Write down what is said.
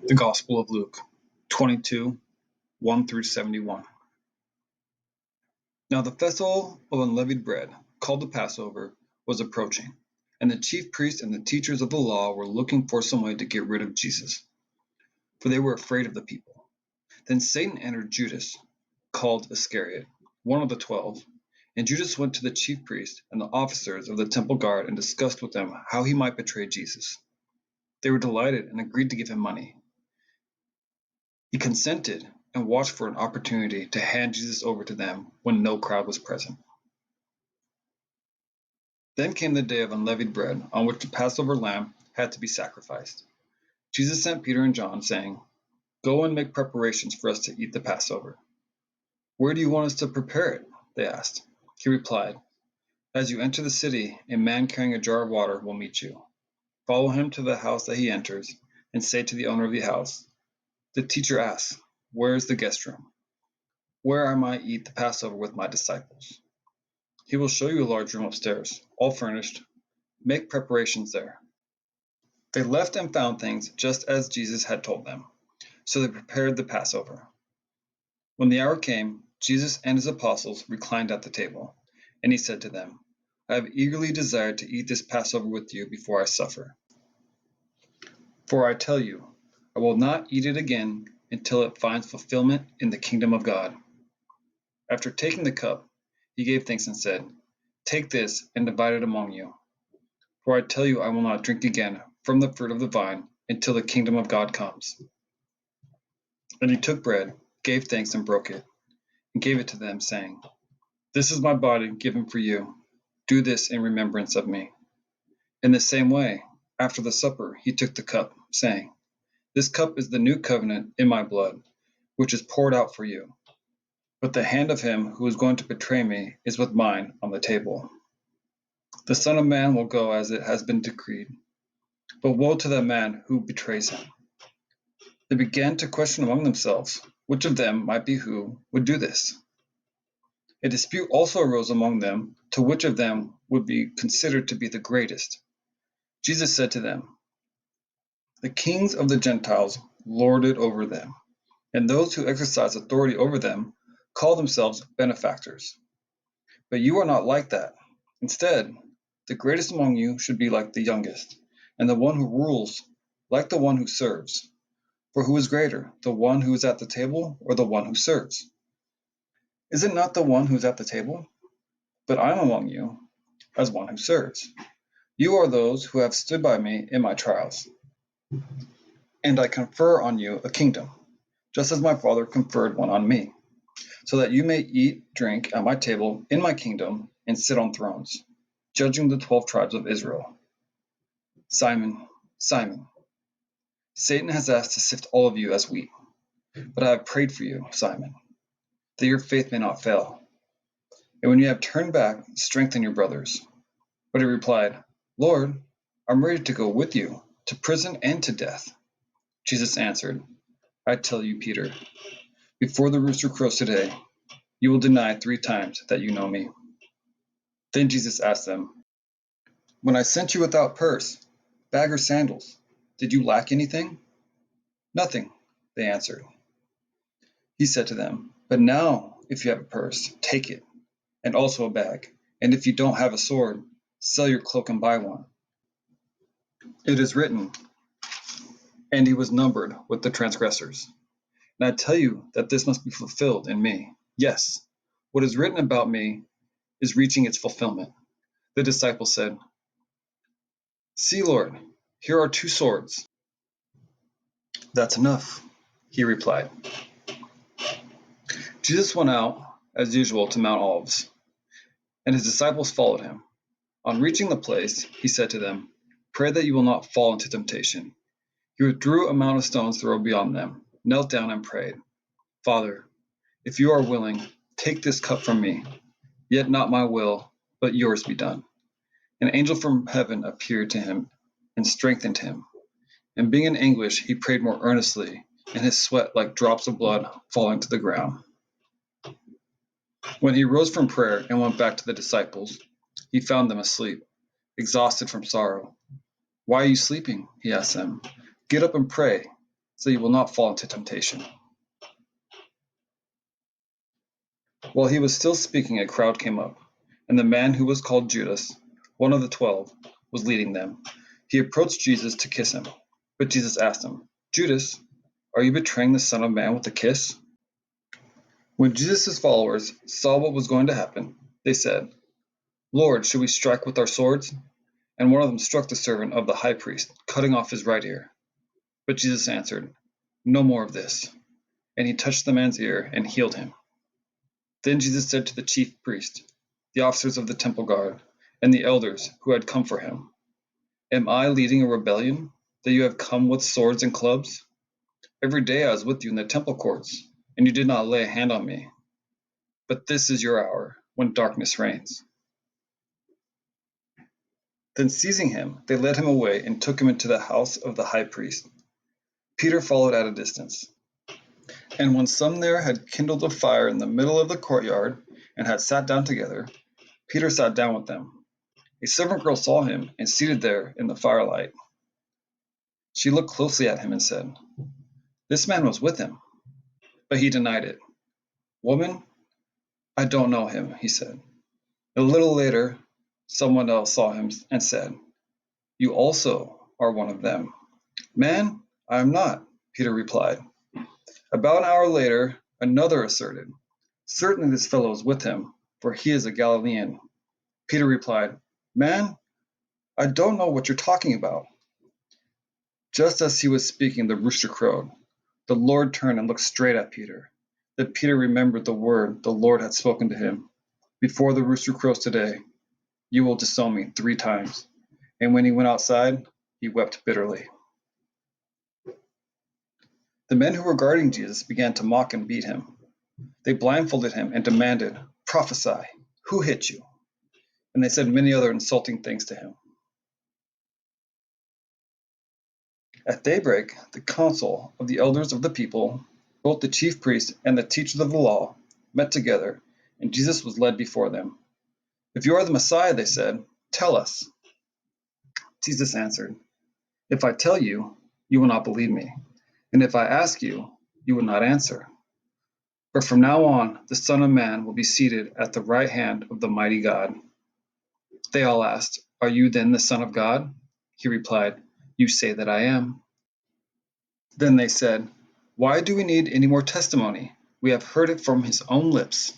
The Gospel of Luke 22, 1 through 71. Now the festival of unleavened bread, called the Passover, was approaching, and the chief priests and the teachers of the law were looking for some way to get rid of Jesus, for they were afraid of the people. Then Satan entered Judas, called Iscariot, one of the 12, and Judas went to the chief priests and the officers of the temple guard and discussed with them how he might betray Jesus. They were delighted and agreed to give him money. He consented and watched for an opportunity to hand Jesus over to them when no crowd was present. Then came the day of unleavened bread, on which the Passover lamb had to be sacrificed. Jesus sent Peter and John, saying, "Go and make preparations for us to eat the Passover." "Where do you want us to prepare it?" they asked. He replied, "As you enter the city, a man carrying a jar of water will meet you. Follow him to the house that he enters, and say to the owner of the house, 'The teacher asks, where is the guest room, where I might eat the Passover with my disciples?' He will show you a large room upstairs, all furnished. Make preparations there." They left and found things just as Jesus had told them. So they prepared the Passover. When the hour came, Jesus and his apostles reclined at the table, and he said to them, "I have eagerly desired to eat this Passover with you before I suffer. For I tell you, I will not eat it again until it finds fulfillment in the kingdom of God." After taking the cup, he gave thanks and said, "Take this and divide it among you. For I tell you, I will not drink again from the fruit of the vine until the kingdom of God comes." And he took bread, gave thanks and broke it, and gave it to them, saying, "This is my body given for you. Do this in remembrance of me." In the same way, after the supper, he took the cup, saying, "This cup is the new covenant in my blood, which is poured out for you. But the hand of him who is going to betray me is with mine on the table. The Son of Man will go as it has been decreed, but woe to the man who betrays him." They began to question among themselves which of them might be who would do this. A dispute also arose among them to which of them would be considered to be the greatest. Jesus said to them, "The kings of the Gentiles lord it over them, and those who exercise authority over them call themselves benefactors. But you are not like that. Instead, the greatest among you should be like the youngest, and the one who rules like the one who serves. For who is greater, the one who is at the table or the one who serves? Is it not the one who is at the table? But I am among you as one who serves. You are those who have stood by me in my trials, and I confer on you a kingdom, just as my Father conferred one on me, so that you may eat, drink at my table in my kingdom and sit on thrones, judging the 12 tribes of Israel. Simon, Simon, Satan has asked to sift all of you as wheat, but I have prayed for you, Simon, that your faith may not fail. And when you have turned back, strengthen your brothers." But he replied, "Lord, I'm ready to go with you to prison and to death." Jesus answered, "I tell you, Peter, before the rooster crows today, you will deny 3 times that you know me." Then Jesus asked them, "When I sent you without purse, bag or sandals, did you lack anything?" "Nothing," they answered. He said to them, "But now, if you have a purse, take it, and also a bag. And if you don't have a sword, sell your cloak and buy one. It is written, 'And he was numbered with the transgressors.' And I tell you that this must be fulfilled in me. Yes, what is written about me is reaching its fulfillment." The disciples said, "See, Lord, here are 2 swords." "That's enough," he replied. Jesus went out, as usual, to Mount Olives, and his disciples followed him. On reaching the place, he said to them, "Pray that you will not fall into temptation." He withdrew a mound of stones thrown beyond them, knelt down and prayed, "Father, if you are willing, take this cup from me. Yet not my will, but yours be done." An angel from heaven appeared to him and strengthened him. And being in anguish, he prayed more earnestly, and his sweat like drops of blood falling to the ground. When he rose from prayer and went back to the disciples, he found them asleep, exhausted from sorrow. "Why are you sleeping?" he asked them. "Get up and pray, so you will not fall into temptation." While he was still speaking, a crowd came up, and the man who was called Judas, one of the 12, was leading them. He approached Jesus to kiss him, but Jesus asked him, "Judas, are you betraying the Son of Man with a kiss?" When Jesus' followers saw what was going to happen, they said, "Lord, should we strike with our swords?" And one of them struck the servant of the high priest, cutting off his right ear. But Jesus answered, "No more of this." And he touched the man's ear and healed him. Then Jesus said to the chief priest, the officers of the temple guard, and the elders who had come for him, "Am I leading a rebellion, that you have come with swords and clubs? Every day I was with you in the temple courts, and you did not lay a hand on me. But this is your hour, when darkness reigns." Then seizing him, they led him away and took him into the house of the high priest. Peter followed at a distance. And when some there had kindled a fire in the middle of the courtyard and had sat down together, Peter sat down with them. A servant girl saw him and seated there in the firelight. She looked closely at him and said, "This man was with him." But he denied it. "Woman, I don't know him," he said. A little later, someone else saw him and said, "You also are one of them." "Man, I am not," Peter replied. About an hour later, another asserted, "Certainly this fellow is with him, for he is a Galilean." Peter replied, "Man, I don't know what you're talking about." Just as he was speaking, the rooster crowed. The Lord turned and looked straight at Peter. Then Peter remembered the word the Lord had spoken to him. "Before the rooster crows today, you will disown me 3 times." And when he went outside, he wept bitterly. The men who were guarding Jesus began to mock and beat him. They blindfolded him and demanded, "Prophesy, who hit you?" And they said many other insulting things to him. At daybreak, the council of the elders of the people, both the chief priests and the teachers of the law, met together, and Jesus was led before them. "If you are the Messiah," they said, "tell us." Jesus answered, "If I tell you, you will not believe me, and if I ask you, you will not answer. But from now on, the Son of Man will be seated at the right hand of the mighty God." They all asked, "Are you then the Son of God?" He replied, "You say that I am." Then they said, "Why do we need any more testimony? We have heard it from his own lips."